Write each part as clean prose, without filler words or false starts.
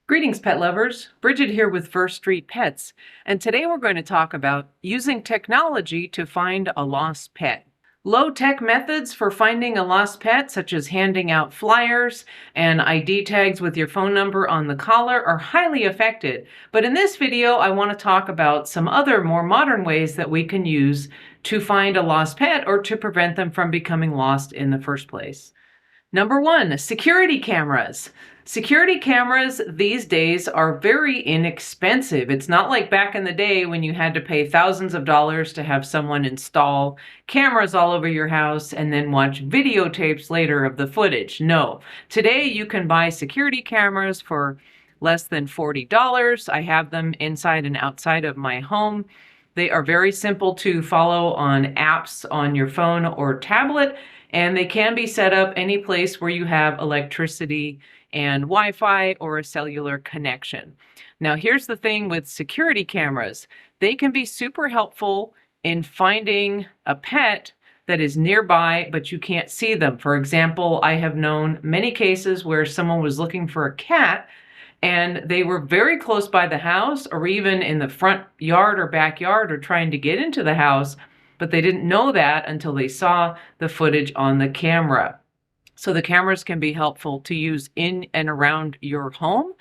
Greetings, pet lovers. Bridget here with First Street Pets, and today we're going to talk about using technology to find a lost pet. Low-tech methods for finding a lost pet, such as handing out flyers and ID tags with your phone number on the collar, are highly effective. But in this video, I want to talk about some other more modern ways that we can use to find a lost pet or to prevent them from becoming lost in the first place. Number one, security cameras. Security cameras these days are very inexpensive. It's not like back in the day when you had to pay thousands of dollars to have someone install cameras all over your house and then watch videotapes later of the footage. No, today you can buy security cameras for less than $40. I have them inside and outside of my home. They are very simple to follow on apps on your phone or tablet, and they can be set up any place where you have electricity and Wi-Fi or a cellular connection. Now, here's the thing with security cameras. They can be super helpful in finding a pet that is nearby, but you can't see them. For example, I have known many cases where someone was looking for a cat and they were very close by the house or even in the front yard or backyard or trying to get into the house, but they didn't know that until they saw the footage on the camera. So the cameras can be helpful to use in and around your home,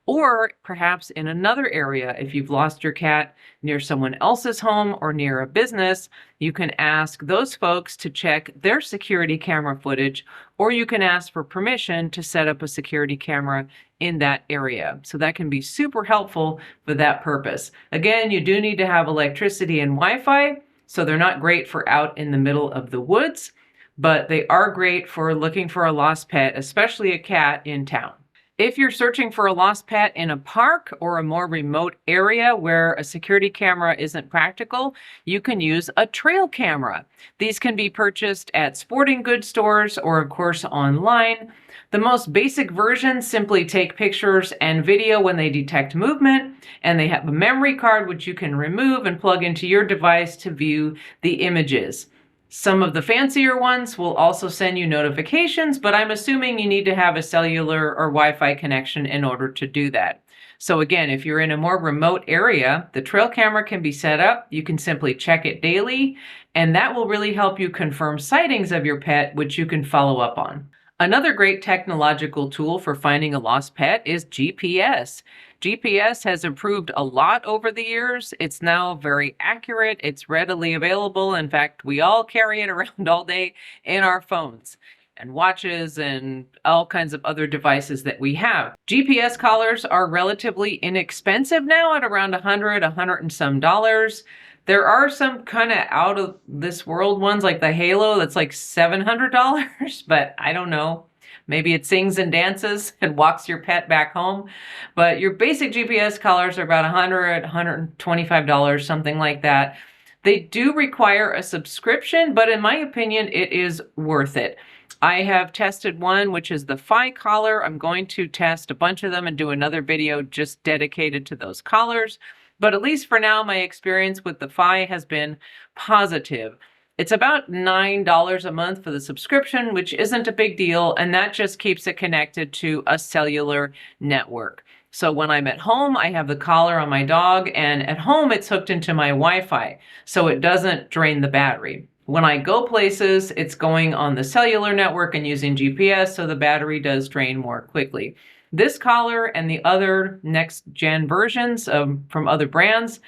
or perhaps in another area. If you've lost your cat near someone else's home or near a business, you can ask those folks to check their security camera footage, or you can ask for permission to set up a security camera in that area. So that can be super helpful for that purpose. Again, you do need to have electricity and Wi-Fi, so they're not great for out in the middle of the woods, but they are great for looking for a lost pet, especially a cat in town. If you're searching for a lost pet in a park or a more remote area where a security camera isn't practical, you can use a trail camera. These can be purchased at sporting goods stores or, of course, online. The most basic versions simply take pictures and video when they detect movement, and they have a memory card which you can remove and plug into your device to view the images. Some of the fancier ones will also send you notifications, but I'm assuming you need to have a cellular or Wi-Fi connection in order to do that. So again, if you're in a more remote area, the trail camera can be set up. You can simply check it daily, and that will really help you confirm sightings of your pet, which you can follow up on. Another great technological tool for finding a lost pet is GPS. GPS has improved a lot over the years. It's now very accurate. It's readily available. In fact, we all carry it around all day in our phones and watches and all kinds of other devices that we have. GPS collars are relatively inexpensive now at around $100 and some dollars. There are some kind of out of this world ones like the Halo that's like $700, but I don't know. Maybe it sings and dances and walks your pet back home. But your basic GPS collars are about $100, $125, something like that. They do require a subscription, but in my opinion, it is worth it. I have tested one, which is the Fi collar. I'm going to test a bunch of them and do another video just dedicated to those collars. But at least for now, my experience with the Fi has been positive. It's about $9 a month for the subscription, which isn't a big deal, and that just keeps it connected to a cellular network. So when I'm at home, I have the collar on my dog, and at home it's hooked into my Wi-Fi, so it doesn't drain the battery. When I go places, it's going on the cellular network and using GPS, so the battery does drain more quickly. This collar and the other next-gen versions from other brands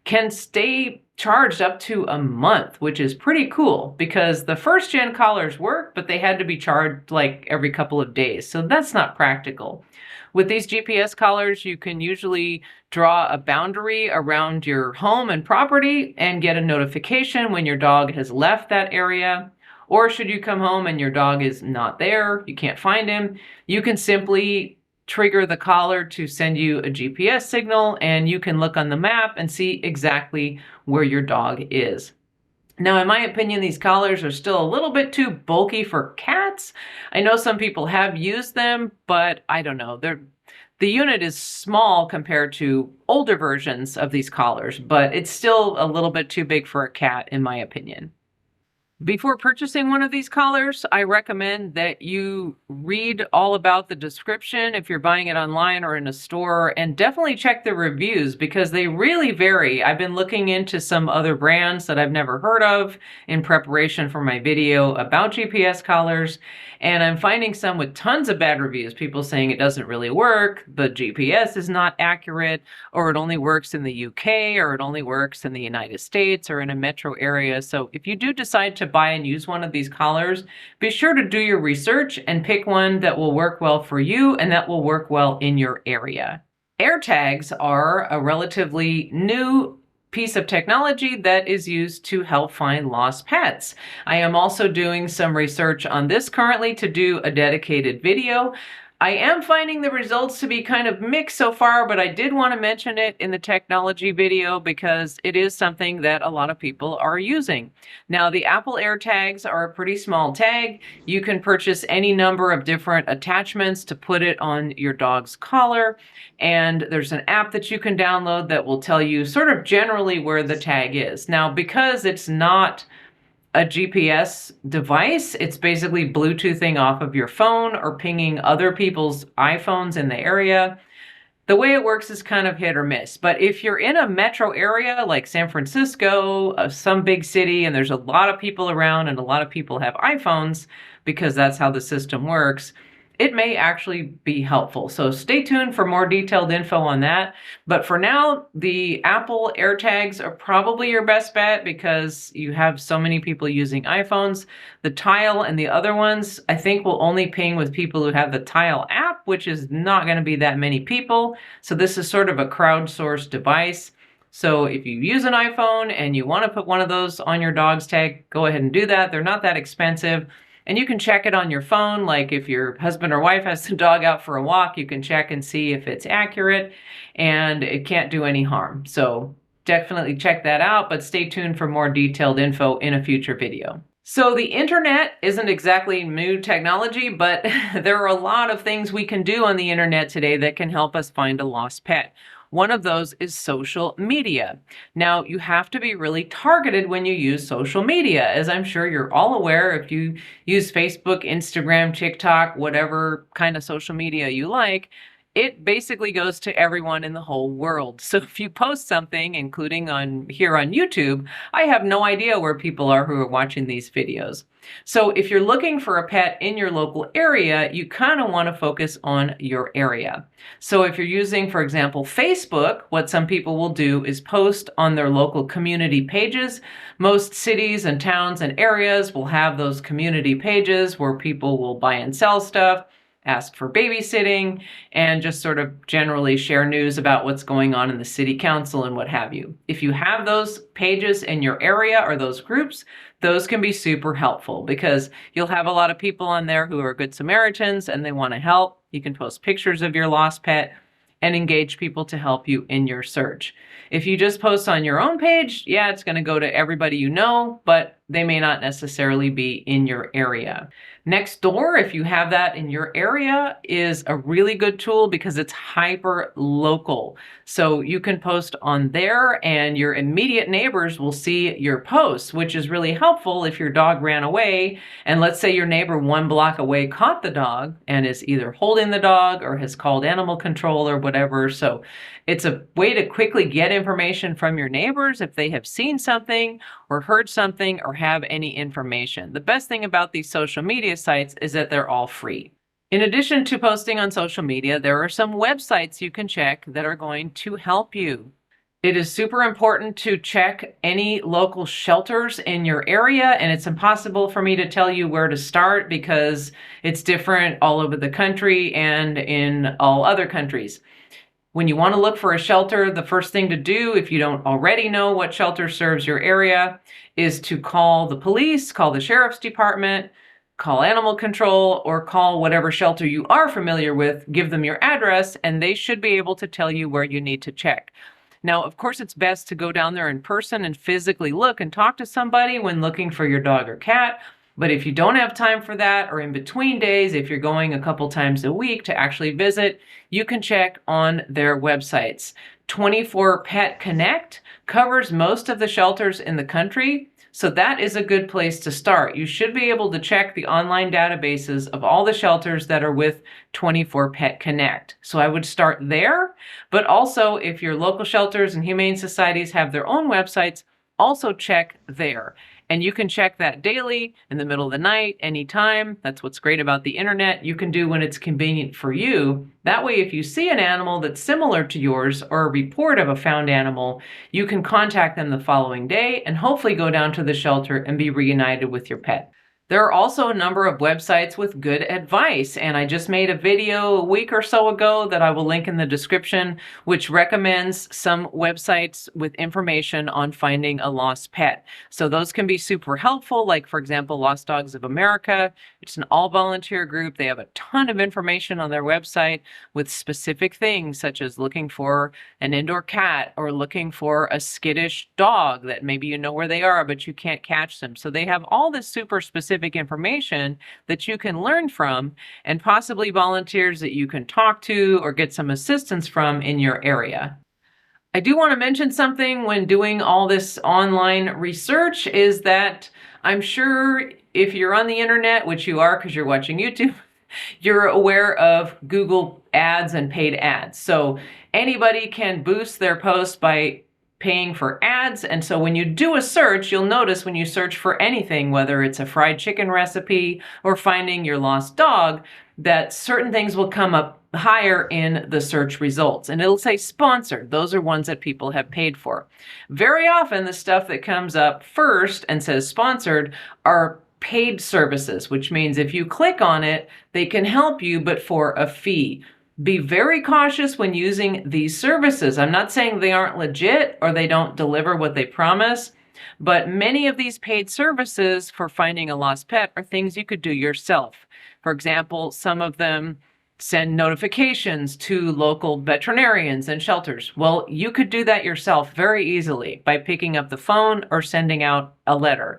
can stay charged up to a month, which is pretty cool because the first-gen collars work, but they had to be charged like every couple of days, so that's not practical. With these GPS collars, you can usually draw a boundary around your home and property and get a notification when your dog has left that area. Or should you come home and your dog is not there, you can't find him, you can simply trigger the collar to send you a GPS signal, and you can look on the map and see exactly where your dog is. Now, in my opinion, these collars are still a little bit too bulky for cats. I know some people have used them, but I don't know. The unit is small compared to older versions of these collars, but it's still a little bit too big for a cat, in my opinion. Before purchasing one of these collars, I recommend that you read all about the description if you're buying it online or in a store, and definitely check the reviews because they really vary. I've been looking into some other brands that I've never heard of in preparation for my video about GPS collars, and I'm finding some with tons of bad reviews. People saying it doesn't really work, the GPS is not accurate, or it only works in the UK, or it only works in the United States or in a metro area. So if you do decide to buy and use one of these collars, be sure to do your research and pick one that will work well for you and that will work well in your area. AirTags are a relatively new piece of technology that is used to help find lost pets. I am also doing some research on this currently to do a dedicated video. I am finding the results to be kind of mixed so far, but I did want to mention it in the technology video because it is something that a lot of people are using. Now, the Apple AirTags are a pretty small tag. You can purchase any number of different attachments to put it on your dog's collar, and there's an app that you can download that will tell you sort of generally where the tag is. Now, because it's not a GPS device, it's basically Bluetoothing off of your phone or pinging other people's iPhones in the area. The way it works is kind of hit or miss, but if you're in a metro area like San Francisco, some big city, and there's a lot of people around and a lot of people have iPhones because that's how the system works, it may actually be helpful. So stay tuned for more detailed info on that. But for now, the Apple AirTags are probably your best bet because you have so many people using iPhones. The Tile and the other ones, I think, will only ping with people who have the Tile app, which is not going to be that many people. So this is sort of a crowdsourced device. So if you use an iPhone and you want to put one of those on your dog's tag, go ahead and do that. They're not that expensive. And you can check it on your phone, like if your husband or wife has the dog out for a walk, you can check and see if it's accurate and it can't do any harm. So definitely check that out, but stay tuned for more detailed info in a future video. So the internet isn't exactly new technology, but there are a lot of things we can do on the internet today that can help us find a lost pet. One of those is social media. Now, you have to be really targeted when you use social media. As I'm sure you're all aware, if you use Facebook, Instagram, TikTok, whatever kind of social media you like, it basically goes to everyone in the whole world. So if you post something, including here on YouTube, I have no idea where people are who are watching these videos. So if you're looking for a pet in your local area, you kind of want to focus on your area. So if you're using, for example, Facebook, what some people will do is post on their local community pages. Most cities and towns and areas will have those community pages where people will buy and sell stuff, ask for babysitting, and just sort of generally share news about what's going on in the city council and what have you. If you have those pages in your area or those groups, those can be super helpful because you'll have a lot of people on there who are good Samaritans and they want to help. You can post pictures of your lost pet and engage people to help you in your search. If you just post on your own page, yeah, it's going to go to everybody you know, but they may not necessarily be in your area. Nextdoor, if you have that in your area, is a really good tool because it's hyper local. So you can post on there and your immediate neighbors will see your posts, which is really helpful if your dog ran away. And let's say your neighbor 1 block away caught the dog and is either holding the dog or has called animal control or whatever. So it's a way to quickly get information from your neighbors if they have seen something or heard something or have any information. The best thing about these social media sites is that they're all free. In addition to posting on social media, there are some websites you can check that are going to help you. It is super important to check any local shelters in your area, and it's impossible for me to tell you where to start because it's different all over the country and in all other countries. When you want to look for a shelter, the first thing to do, if you don't already know what shelter serves your area, is to call the police, call the sheriff's department, call animal control, or call whatever shelter you are familiar with, give them your address, and they should be able to tell you where you need to check. Now, of course, it's best to go down there in person and physically look and talk to somebody when looking for your dog or cat. But if you don't have time for that, or in between days, if you're going a couple times a week to actually visit, you can check on their websites. 24 Pet Connect covers most of the shelters in the country. So that is a good place to start. You should be able to check the online databases of all the shelters that are with 24 Pet Connect. So I would start there, but also if your local shelters and humane societies have their own websites, also check there. And you can check that daily, in the middle of the night, anytime. That's what's great about the internet. You can do when it's convenient for you. That way, if you see an animal that's similar to yours or a report of a found animal, you can contact them the following day and hopefully go down to the shelter and be reunited with your pet. There are also a number of websites with good advice, and I just made a video a week or so ago that I will link in the description, which recommends some websites with information on finding a lost pet. So those can be super helpful, like for example, Lost Dogs of America. It's an all-volunteer group. They have a ton of information on their website with specific things, such as looking for an indoor cat or looking for a skittish dog that maybe you know where they are, but you can't catch them. So they have all this super specific information that you can learn from, and possibly volunteers that you can talk to or get some assistance from in your area. I do want to mention something when doing all this online research is that I'm sure if you're on the internet, which you are because you're watching YouTube, you're aware of Google ads and paid ads. So anybody can boost their post by paying for ads. And so when you do a search, you'll notice when you search for anything, whether it's a fried chicken recipe or finding your lost dog, that certain things will come up higher in the search results. And it'll say sponsored. Those are ones that people have paid for. Very often, the stuff that comes up first and says sponsored are paid services, which means if you click on it, they can help you, but for a fee. Be very cautious when using these services. I'm not saying they aren't legit or they don't deliver what they promise, but many of these paid services for finding a lost pet are things you could do yourself. For example, some of them send notifications to local veterinarians and shelters. Well, you could do that yourself very easily by picking up the phone or sending out a letter.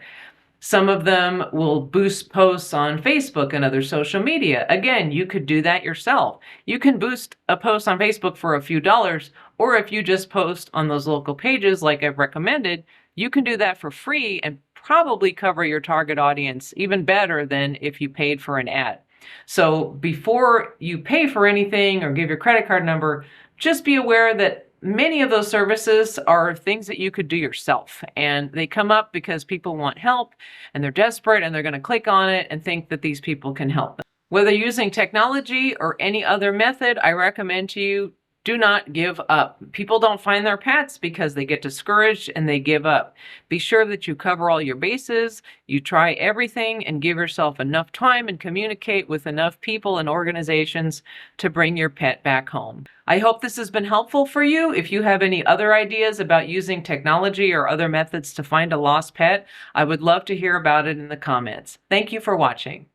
Some of them will boost posts on Facebook and other social media. Again, you could do that yourself. You can boost a post on Facebook for a few dollars, or if you just post on those local pages like I've recommended, you can do that for free and probably cover your target audience even better than if you paid for an ad. So before you pay for anything or give your credit card number, just be aware that many of those services are things that you could do yourself, and they come up because people want help and they're desperate and they're going to click on it and think that these people can help them. Whether using technology or any other method, I recommend to you, do not give up. People don't find their pets because they get discouraged and they give up. Be sure that you cover all your bases, you try everything, and give yourself enough time and communicate with enough people and organizations to bring your pet back home. I hope this has been helpful for you. If you have any other ideas about using technology or other methods to find a lost pet, I would love to hear about it in the comments. Thank you for watching.